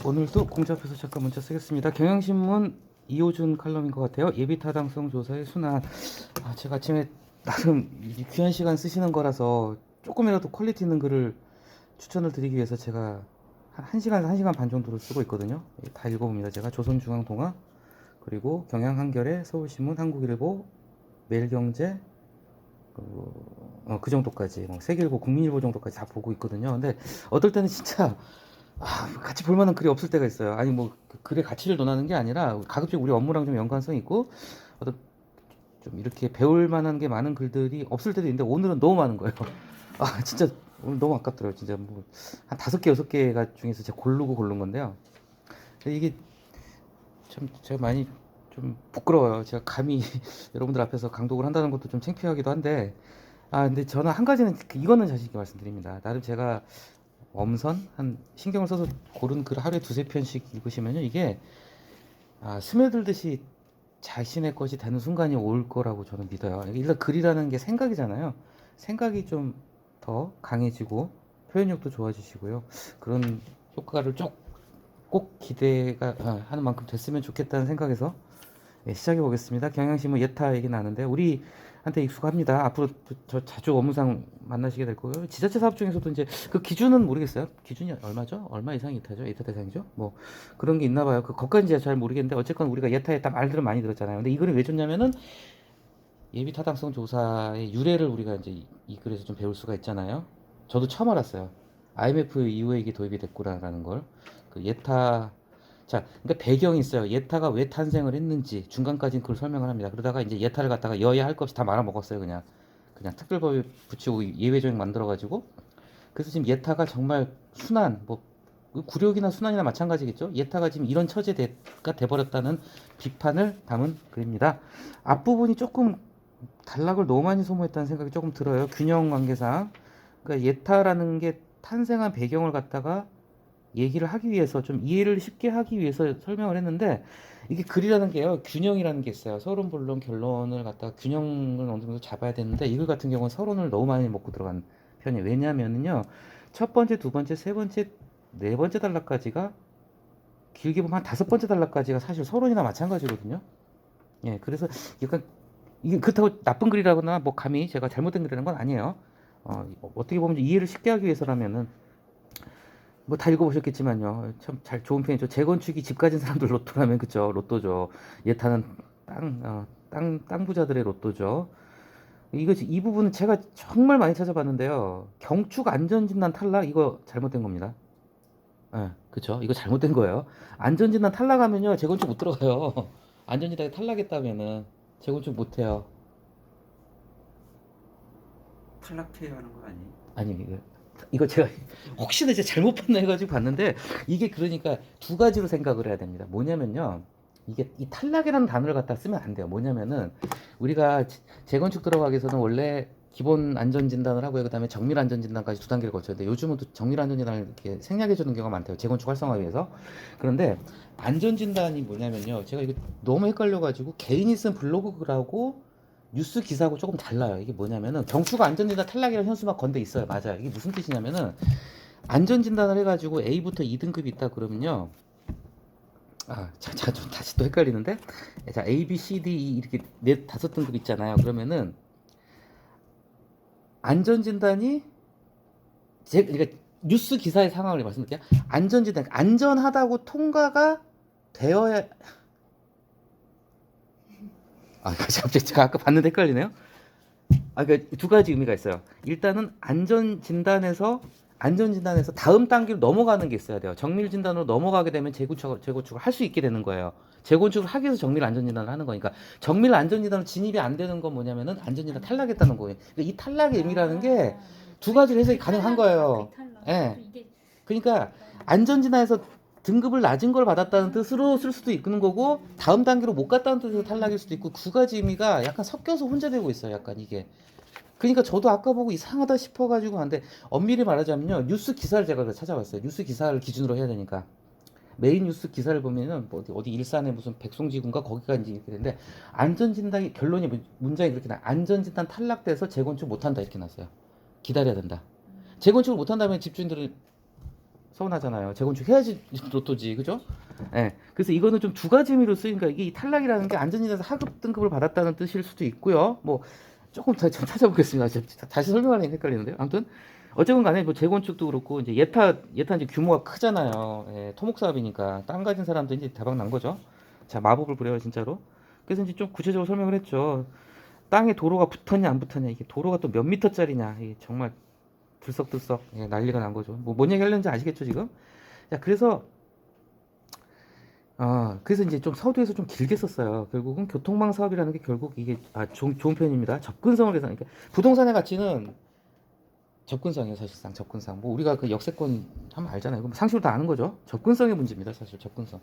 오늘도 공지 앞에서 잠깐 문자 쓰겠습니다. 경향신문 이호준 칼럼인 것 같아요. 예비 타당성 조사의 순환. 제가 아침에 나름 귀한 시간 쓰시는 거라서 조금이라도 퀄리티 있는 글을 추천을 드리기 위해서 제가 한 1시간, 1시간 반 정도를 쓰고 있거든요. 다 읽어봅니다. 제가 조선중앙통화, 그리고 경향한겨레, 서울신문, 한국일보, 매일경제, 그 정도까지, 뭐 세계일보, 국민일보 정도까지 다 보고 있거든요. 근데 어떨 때는 진짜 같이 볼 만한 글이 없을 때가 있어요. 아니 뭐 글의 가치를 논하는 게 아니라 가급적 우리 업무랑 좀 연관성이 있고 어떤 좀 이렇게 배울 만한 게 많은 글들이 없을 때도 있는데 오늘은 너무 많은 거예요. 진짜 오늘 너무 아깝더라고요. 진짜 뭐 한 5개 6개가 중에서 제가 고른 건데요. 근데 이게 참 제가 많이 좀 부끄러워요. 제가 감히 여러분들 앞에서 강독을 한다는 것도 좀 창피하기도 한데 근데 저는 한 가지는 이거는 자신 있게 말씀드립니다. 나름 제가 엄선 한 신경을 써서 고른 글 하루에 2~3편씩 읽으시면요, 이게 스며들듯이 자신의 것이 되는 순간이 올 거라고 저는 믿어요. 일단 글이라는 게 생각이잖아요. 생각이 좀 더 강해지고 표현력도 좋아지시고요. 그런 효과를 꼭 기대가 하는 만큼 됐으면 좋겠다는 생각에서 시작해 보겠습니다. 경향신문 예타 얘기 나는데 우리한테 익숙합니다. 앞으로 저 자주 업무상 만나시게 될 거고요. 지자체 사업 중에서도 이제 그 기준은 모르겠어요. 기준이 얼마죠? 얼마 이상이 예타죠? 예타 대상이죠? 뭐 그런 게 있나 봐요. 그것까지 제가 잘 모르겠는데 어쨌건 우리가 예타에 딱 말들은 많이 들었잖아요. 근데 이거를 왜 줬냐면은 예비 타당성 조사의 유래를 우리가 이제 이 글에서 좀 배울 수가 있잖아요. 저도 처음 알았어요. IMF 이후에 이게 도입이 됐구나라는 걸. 그 예타 그러니까 배경이 있어요. 예타가 왜 탄생을 했는지 중간까지는 그걸 설명을 합니다. 그러다가 이제 예타를 갖다가 여야 할 것 없이 다 말아먹었어요. 그냥 특별법에 붙이고 예외조항 만들어가지고. 그래서 지금 예타가 정말 순환, 뭐 구력이나 순환이나 마찬가지겠죠. 예타가 지금 이런 처제가 돼버렸다는 비판을 담은 글입니다. 앞부분이 조금 단락을 너무 많이 소모했다는 생각이 조금 들어요. 균형 관계상. 그러니까 예타라는 게 탄생한 배경을 갖다가 얘기를 하기 위해서 좀 이해를 쉽게 하기 위해서 설명을 했는데 이게 글이라는 게요, 균형이라는 게 있어요. 서론 본론 결론을 갖다가 균형을 어느 정도 잡아야 되는데 이 글 같은 경우는 서론을 너무 많이 먹고 들어간 편이에요. 왜냐하면요, 첫 번째, 두 번째, 세 번째, 네 번째 단락까지가 길게 보면 한 5번째 단락까지가 사실 서론이나 마찬가지거든요. 예, 그래서 약간 이게 그렇다고 나쁜 글이라거나 뭐 감히 제가 잘못된 글이라는 건 아니에요. 어떻게 보면 이해를 쉽게 하기 위해서라면은 뭐 다 읽어보셨겠지만요. 참 잘 좋은 편이죠. 재건축이 집 가진 사람들 로또라면 그죠? 로또죠. 예타는 땅 부자들의 로또죠. 이 부분은 제가 정말 많이 찾아봤는데요. 경축 안전진단 탈락 이거 잘못된 겁니다. 예, 그쵸? 이거 잘못된 거예요. 안전진단 탈락하면요, 재건축 못 들어가요. 안전진단에 탈락했다면은 재건축 못 해요. 탈락해야 하는 거 아니에요? 아니, 이거 제가 혹시나 이제 잘못 봤나 해가지고 봤는데 이게 그러니까 두 가지로 생각을 해야 됩니다. 뭐냐면요, 이게 이 탈락이라는 단어를 갖다 쓰면 안 돼요. 뭐냐면은 우리가 재건축 들어가기 위해서는 원래 기본 안전 진단을 하고요. 그다음에 정밀 안전 진단까지 2단계를 거쳐야 돼. 요즘은 또 정밀 안전 진단을 이렇게 생략해 주는 경우가 많대요. 재건축 활성화 위해서. 그런데 안전 진단이 뭐냐면요, 제가 이거 너무 헷갈려 가지고 개인이 쓴 블로그라고 뉴스 기사하고 조금 달라요. 이게 뭐냐면은 경추가 안전진단 탈락이라는 현수막 건데 있어요. 맞아요. 이게 무슨 뜻이냐면은 안전진단을 해가지고 A부터 2등급이 있다 그러면요. 좀 다시 또 헷갈리는데. 자, A, B, C, D, E 이렇게 5등급 있잖아요. 그러면은 안전진단이 그러니까 뉴스 기사의 상황을 말씀드릴게요. 안전진단, 안전하다고 통과가 되어야 갑자기 제가 아까 봤는데 헷갈리네요. 그러니까 두 가지 의미가 있어요. 일단은 안전진단에서 다음 단계로 넘어가는 게 있어야 돼요. 정밀진단으로 넘어가게 되면 재건축을 할 수 있게 되는 거예요. 재건축을 하기 위해서 정밀 안전진단을 하는 거니까. 정밀 안전진단으로 진입이 안 되는 건 뭐냐면은 안전진단 탈락했다는 거예요. 그러니까 이 탈락의 의미라는 게 두 가지로 해석이 가능한 거예요. 예. 그러니까 안전진단에서 등급을 낮은 걸 받았다는 뜻으로 쓸 수도 있는 거고, 다음 단계로 못 갔다는 뜻으로 탈락일 수도 있고, 두 가지 의미가 약간 섞여서 혼재되고 있어요. 약간 이게. 그러니까 저도 아까 보고 이상하다 싶어가지고 한데, 엄밀히 말하자면요, 뉴스 기사를 제가 찾아봤어요. 뉴스 기사를 기준으로 해야 되니까. 메인 뉴스 기사를 보면은 뭐 어디 일산에 무슨 백송지구인가 거기가 이제 이렇게 되는데, 안전진단이 결론이 문장이 그렇게 나. 안전진단 탈락돼서 재건축 못한다 이렇게 났어요. 기다려야 된다. 재건축을 못한다면 집주인들은 서운하잖아요. 재건축 해야지 로또지, 그죠? 예. 그래서 이거는 좀 두 가지 의미로 쓰니까 이게 이 탈락이라는 게 안전진에서 하급 등급을 받았다는 뜻일 수도 있고요. 뭐 조금 더 좀 찾아보겠습니다. 다시 설명하려니 헷갈리는데요. 아무튼 어쨌건 간에 뭐 재건축도 그렇고 이제 예타 이제 규모가 크잖아요. 예, 토목 사업이니까 땅 가진 사람도 이제 대박 난 거죠. 자, 마법을 부려요, 진짜로. 그래서 이제 좀 구체적으로 설명을 했죠. 땅에 도로가 붙었냐 안 붙었냐, 이게 도로가 또 몇 미터짜리냐, 이게 정말 들썩들썩 예, 난리가 난 거죠. 뭐 뭔 얘기 하려는지 아시겠죠 지금? 자, 그래서 이제 좀 서두에서 좀 길게 썼어요. 결국은 교통망 사업이라는 게 결국 이게 좋은 표현입니다. 접근성을 해서, 그러니까 부동산의 가치는 접근성이에요. 사실상 접근성. 뭐 우리가 그 역세권 하면 알잖아요. 그럼 상식으로 다 아는 거죠. 접근성의 문제입니다. 사실 접근성.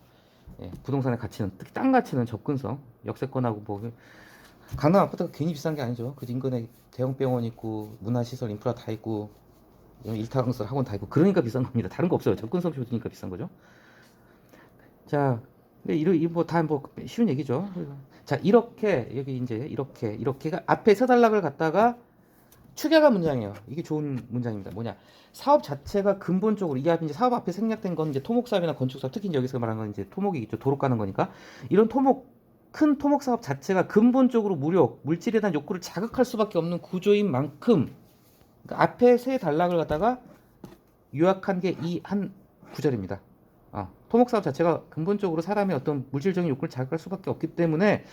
예, 부동산의 가치는, 특히 땅 가치는 접근성. 역세권하고 뭐 강남 아파트가 괜히 비싼 게 아니죠. 그 인근에 대형 병원 있고 문화시설 인프라 다 있고 일타강사 학원 다 있고 그러니까 비싼 겁니다. 다른 거 없어요. 접근성 좋으니까 비싼 거죠. 자, 근데 뭐다뭐 쉬운 얘기죠. 자, 이렇게 여기 이제 이렇게가 앞에 서단락을 갖다가 축약한 문장이에요. 이게 좋은 문장입니다. 뭐냐? 사업 자체가 근본적으로 이게 이제 사업 앞에 생략된 건 이제 토목 사업이나 건축 사업, 특히 이제 여기서 말하는 건 이제 토목이겠죠. 도로 까는 거니까. 이런 큰 토목 사업 자체가 근본적으로 물질에 대한 욕구를 자극할 수밖에 없는 구조인 만큼, 그러니까 앞에 세 단락을 갖다가 요약한 게 이 한 구절입니다. 토목 사업 자체가 근본적으로 사람의 어떤 물질적인 욕구를 자극할 수밖에 없기 때문에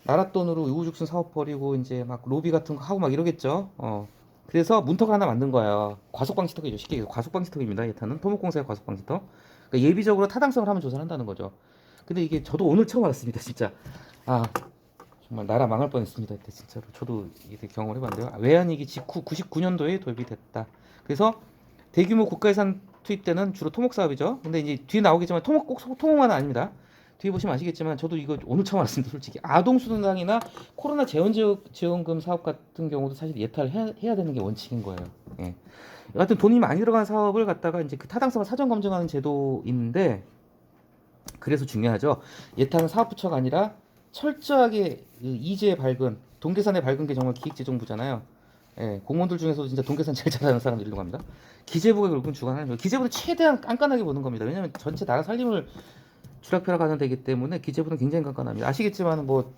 나라 돈으로 우후죽순 사업 벌이고 이제 막 로비 같은 거 하고 막 이러겠죠. 그래서 문턱을 하나 만든 거예요. 과속방지턱이죠. 쉽게 얘기해서 과속방지턱입니다. 예타는 토목공사의 과속방지턱. 그러니까 예비적으로 타당성을 하면 조사를 한다는 거죠. 근데 이게 저도 오늘 처음 알았습니다. 진짜. 정말 나라 망할 뻔했습니다. 이때 진짜로. 저도 이게 경험을 해봤는데요. 외환위기 직후 99년도에 도입이 됐다. 그래서 대규모 국가예산 투입 때는 주로 토목 사업이죠. 근데 이제 뒤에 나오겠지만 꼭 토목만은 아닙니다. 뒤에 보시면 아시겠지만 저도 이거 오늘 처음 알았습니다. 솔직히 아동수당이나 코로나 재원지원금 사업 같은 경우도 사실 예탈을 해야 되는 게 원칙인 거예요. 예. 여하튼 돈이 많이 들어간 사업을 갖다가 이제 그 타당성을 사전 검증하는 제도인데, 그래서 중요하죠. 예타는 사업부처가 아니라 철저하게 그 이제 밝은 동계산에 밝은 게 정말 기획재정부잖아요. 예, 공무원들 중에서도 진짜 동계산 제일 잘하는 사람들이라고 합니다. 기재부가 결국은 주관하는 거예요. 기재부는 최대한 깐깐하게 보는 겁니다. 왜냐하면 전체 나라 살림을 쥐락펴락하는 데이기 때문에 기재부는 굉장히 깐깐합니다. 아시겠지만 뭐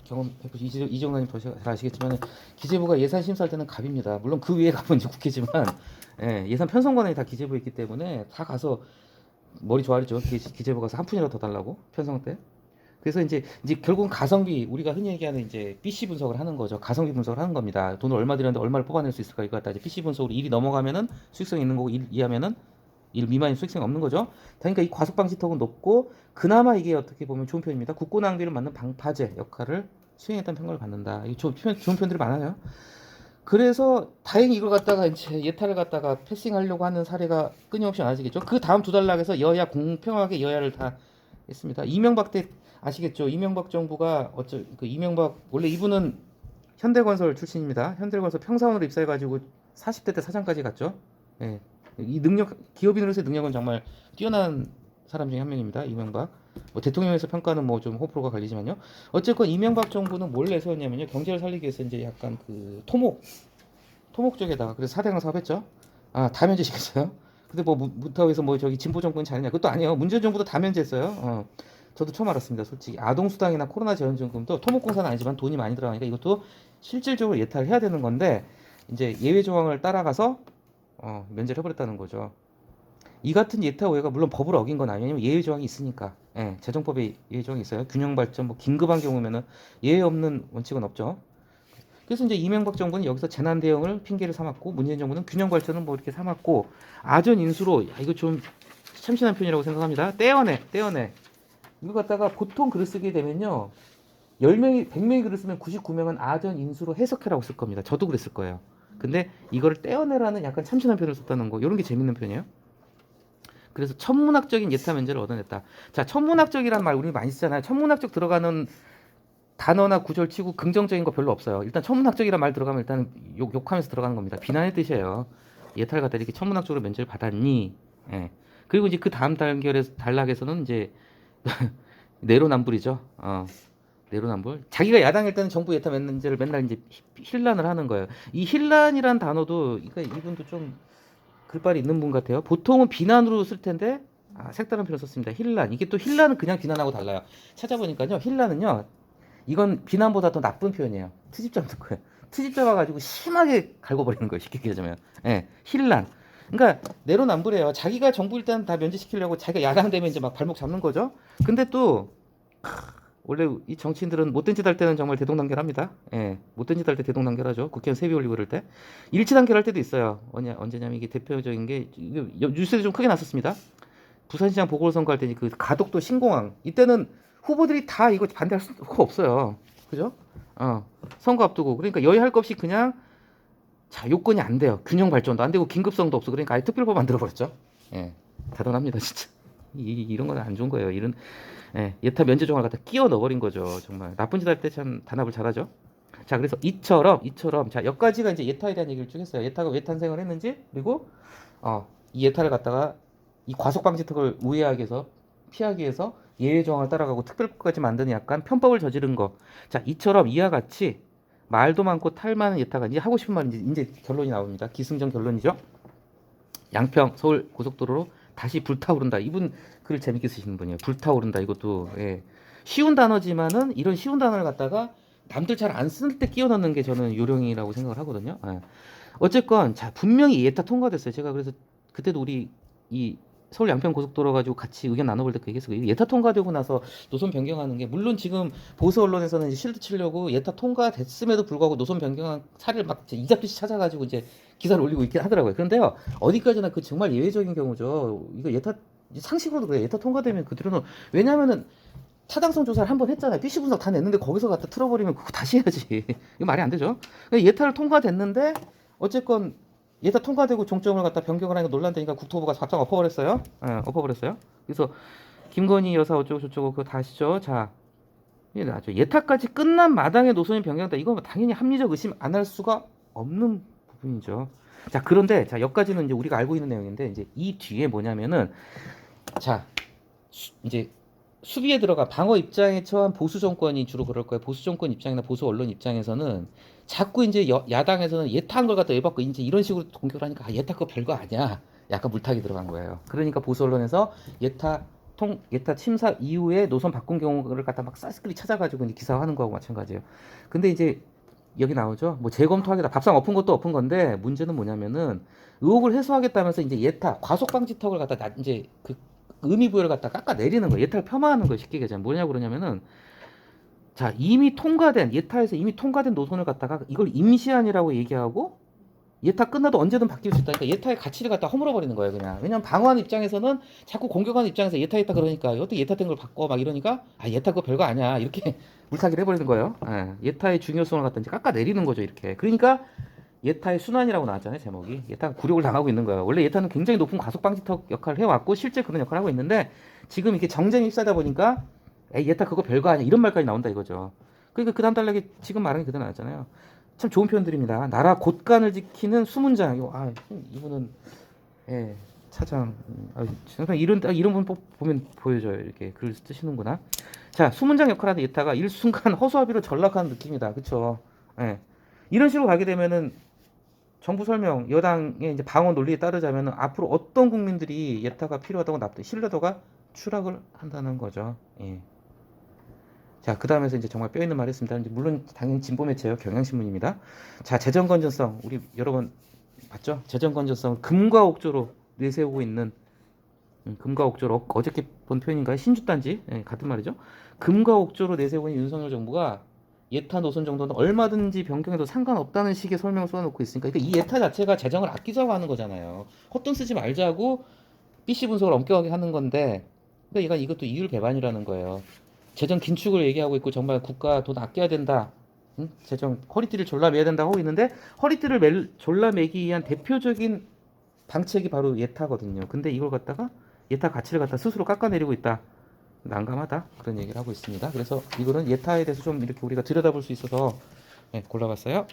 경험해보시 이정관님 더 잘 아시겠지만 기재부가 예산 심사할 때는 갑입니다. 물론 그 위에 가면 이제 국회지만 예, 예산 편성 권한이 다 기재부에 있기 때문에 다 가서 머리 조아리죠. 기재부 가서 한 푼이라도 더 달라고 편성 때. 그래서 이제 결국은 가성비, 우리가 흔히 얘기하는 이제 PC 분석을 하는 거죠. 가성비 분석을 하는 겁니다. 돈을 얼마 들였는데 얼마를 뽑아낼 수 있을까, 이거 갖다 이제 PC 분석으로 1이 넘어가면은 수익성이 있는 거고 1 이하면은 1 미만인 수익성이 없는 거죠. 그러니까 이 과속방지턱은 높고 그나마 이게 어떻게 보면 좋은 편입니다. 국고 낭비를 막는 방파제 역할을 수행했다는 평가를 받는다. 이 좋은 편들이 많아요. 그래서 다행히 이걸 갖다가 이제 예타를 갖다가 패싱하려고 하는 사례가 끊임없이 많아지겠죠. 그 다음 두 단락에서 여야 공평하게 여야를 다 했습니다. 이명박 때 아시겠죠? 이명박 정부가 이명박 원래 이분은 현대건설 출신입니다. 현대건설 평사원으로 입사해가지고 40대 때 사장까지 갔죠. 예, 이 기업인으로서의 능력은 정말 뛰어난 사람 중에 한 명입니다. 이명박. 뭐 대통령에서 평가는 뭐 좀 호불호가 갈리지만요. 어쨌건 이명박 정부는 뭘 내세웠냐면요. 경제를 살리기 위해서 이제 약간 그 토목 쪽에다가 그래서 4대강 사업했죠. 다 면제시켰어요. 근데 뭐 문턱에서 뭐 저기 진보 정부는 잘했냐? 그것도 아니에요. 문재인 정부도 다 면제했어요. 저도 처음 알았습니다. 솔직히 아동수당이나 코로나 재원지원금도 토목공사는 아니지만 돈이 많이 들어가니까 이것도 실질적으로 예탈을 해야 되는 건데 이제 예외 조항을 따라가서 면제를 해버렸다는 거죠. 이 같은 예타 오해가 물론 법을 어긴 건 아니에요. 예외 조항이 있으니까. 예, 재정법에 예외 조항이 있어요. 균형 발전 뭐 긴급한 경우면은 예외 없는 원칙은 없죠. 그래서 이제 이명박 정부는 여기서 재난 대응을 핑계를 삼았고 문재인 정부는 균형 발전을 뭐 이렇게 삼았고 아전 인수로 이거 좀 참신한 표현이라고 생각합니다. 떼어내. 이거 갖다가 보통 글을 쓰게 되면요. 10명이 100명이 글을 쓰면 99명은 아전 인수로 해석해라고 쓸 겁니다. 저도 그랬을 거예요. 근데 이거를 떼어내라는 약간 참신한 표현을 썼다는 거. 이런 게 재밌는 표현이에요. 그래서 천문학적인 예타 면제를 얻어냈다. 자, 천문학적이란 말 우리 많이 쓰잖아요. 천문학적 들어가는 단어나 구절 치고 긍정적인 거 별로 없어요. 일단 천문학적이란 말 들어가면 일단 욕하면서 들어가는 겁니다. 비난의 뜻이에요. 예타를 갖다 이렇게 천문학적으로 면제를 받았니? 예. 그리고 이제 그 다음 단락에서는 이제 내로남불이죠. 내로남불. 자기가 야당일 때는 정부 예타 면제를 맨날 이제 힐난을 하는 거예요. 이 힐난이란 단어도 그러니까 이분도 좀 글발이 있는 분 같아요. 보통은 비난으로 쓸 텐데 색다른 표현을 썼습니다. 힐란. 이게 또 힐란은 그냥 비난하고 달라요. 찾아보니까요. 힐란은요. 이건 비난보다 더 나쁜 표현이에요. 트집 잡는 거예요. 트집 잡아가지고 심하게 갈궈버리는 거예요. 쉽게 얘기하자면. 예, 힐란. 그러니까 내로남불이에요. 자기가 정부 일단 다 면제시키려고 자기가 야당 되면 이제 막 발목 잡는 거죠. 근데 또 원래 이 정치인들은 못된 짓 할 때는 정말 대동단결합니다. 예, 못된 짓 할 때 대동단결하죠. 국회의원 세비 올리고 그럴 때 일치단결할 때도 있어요. 언제냐면 이게 대표적인 게 이게 뉴스에도 좀 크게 났었습니다. 부산시장 보궐선거 할 때니 그 가덕도 신공항 이때는 후보들이 다 이거 반대할 수가 없어요. 그죠? 선거 앞두고 그러니까 여야할 것 없이 그냥 자 요건이 안 돼요. 균형 발전도 안 되고 긴급성도 없어. 그러니까 아예 특별법 만들어 버렸죠. 예, 대단합니다 진짜. 이런 건 안 좋은 거예요. 이런 예타 면제 조항을 갖다 끼워 넣어버린 거죠. 정말 나쁜 짓 할 때 참 단합을 잘하죠. 자 그래서 이처럼 자 여기까지가 이제 예타에 대한 얘기를 쭉 했어요. 예타가 왜 탄생을 했는지 그리고 이 예타를 갖다가 이 과속방지턱을 우회하기 위해서 피하기 위해서 예외 조항을 따라가고 특별법까지 만드는 약간 편법을 저지른 거. 자 이처럼 이와 같이 말도 많고 탈 많은 예타가 이제 하고 싶은 말이 이제 결론이 나옵니다. 기승전 결론이죠. 양평 서울 고속도로로 다시 불타오른다. 이분 글 재밌게 쓰시는 분이에요. 불타오른다. 이것도 쉬운 단어지만은 이런 쉬운 단어를 갖다가 남들 잘 안 쓸 때 끼워 넣는 게 저는 요령이라고 생각을 하거든요. 어쨌건 자 분명히 예타 통과됐어요. 제가 그래서 그때도 우리 이 서울 양평 고속도로 가지고 같이 의견 나눠볼 때 그 얘기했어요. 예타 통과되고 나서 노선 변경하는 게 물론 지금 보수 언론에서는 이제 실드 치려고 예타 통과됐음에도 불구하고 노선 변경한 사례를 막 이잡듯이 찾아가지고 이제 기사를 올리고 있긴 하더라고요. 그런데요 어디까지나 그 정말 예외적인 경우죠. 이거 예타 상식으로도 그래. 예타 통과되면 그대로는 왜냐하면은 타당성 조사를 한번 했잖아요. PC 분석 다 냈는데 거기서 갖다 틀어버리면 그거 다시 해야지. 이거 말이 안 되죠. 그러니까 예타를 통과됐는데 어쨌건 예타 통과되고 종점을 갖다 변경을 하니까 논란되니까 국토부가 답장 엎어버렸어요. 엎어버렸어요. 그래서 김건희 여사 어쩌고 저쩌고 그거 다 아시죠? 자, 이게 나죠. 예타까지 끝난 마당에 노선이 변경됐다. 이건 당연히 합리적 의심 안 할 수가 없는 부분이죠. 자, 그런데 자 여기까지는 이제 우리가 알고 있는 내용인데 이제 이 뒤에 뭐냐면은 자 이제 수비에 들어가 방어 입장에 처한 보수 정권이 주로 그럴 거예요. 보수 정권 입장이나 보수 언론 입장에서는 자꾸 이제 야당에서는 예타한 걸 갖다 외박고 이제 이런 식으로 공격을 하니까 예타 그거 별거 아니야. 약간 물타기 들어간 거예요. 그러니까 보수 언론에서 예타 침사 이후에 노선 바꾼 경우를 갖다 막 쌀스끼리 찾아가지고 이제 기사화하는 거하고 마찬가지예요. 근데 이제 여기 나오죠. 뭐 재검토하겠다. 밥상 엎은 것도 엎은 건데 문제는 뭐냐면은 의혹을 해소하겠다면서 이제 예타 과속 방지턱을 갖다 이제 그 의미 부여를 갖다 깎아 내리는 거예요. 예타를 폄하하는 거예요. 쉽게 얘기하자면 뭐냐고 그러냐면은 자 이미 통과된 예타에서 이미 통과된 노선을 갖다가 이걸 임시안이라고 얘기하고 예타 끝나도 언제든 바뀔 수 있다. 그러니까 예타의 가치를 갖다 허물어 버리는 거예요. 그냥 왜냐면 방어하는 입장에서는 자꾸 공격하는 입장에서 예타 그러니까 어떻게 예타 된 걸 바꿔 막 이러니까 예타 그거 별거 아니야 이렇게 물타기를 해버리는 거예요. 예타의 중요성을 갖다 이제 깎아 내리는 거죠. 이렇게 그러니까 예타의 순환이라고 나왔잖아요. 제목이 예타가 굴욕을 당하고 있는 거예요. 원래 예타는 굉장히 높은 과속 방지턱 역할을 해왔고 실제 그런 역할을 하고 있는데 지금 이게 정쟁이 휩싸다 보니까 예타 그거 별거 아니야 이런 말까지 나온다 이거죠. 그러니까 그 다음 달락에 지금 말한 게 그대로 나왔잖아요. 참 좋은 표현들입니다. 나라 곳간을 지키는 수문장. 이분은 차장. 이런 분 보면 보여져요. 이렇게 글 쓰시는구나. 자, 수문장 역할하는 예타가 일순간 허수아비로 전락하는 느낌이다. 그렇죠? 이런 식으로 가게 되면은 정부 설명, 여당의 이제 방어 논리에 따르자면은 앞으로 어떤 국민들이 예타가 필요하다고 신뢰도가 추락을 한다는 거죠. 자, 그 다음에서 이제 정말 뼈 있는 말 했습니다. 이제 물론 당연히 진보 매체예요. 경향신문입니다. 자, 재정 건전성 우리 여러 번 봤죠? 재정 건전성을 금과 옥조로 내세우고 있는 금과 옥조로 어저께 본 표현인가요? 신주단지 같은 말이죠. 금과 옥조로 내세우고 있는 윤석열 정부가 예타 노선 정도는 얼마든지 변경해도 상관없다는 식의 설명을 쏟아놓고 있으니까 그러니까 이 예타 자체가 재정을 아끼자고 하는 거잖아요. 헛돈 쓰지 말자고 PC 분석을 엄격하게 하는 건데 그러니까 얘가 이것도 이율 배반이라는 거예요. 재정 긴축을 얘기하고 있고 정말 국가 돈 아껴야 된다. 재정 허리띠를 졸라매야 된다고 하고 있는데 허리띠를 졸라매기 위한 대표적인 방책이 바로 예타거든요. 근데 이걸 갖다가 예타 가치를 갖다 스스로 깎아내리고 있다. 난감하다. 그런 얘기를 하고 있습니다. 그래서 이거는 예타에 대해서 좀 이렇게 우리가 들여다볼 수 있어서 골라봤어요.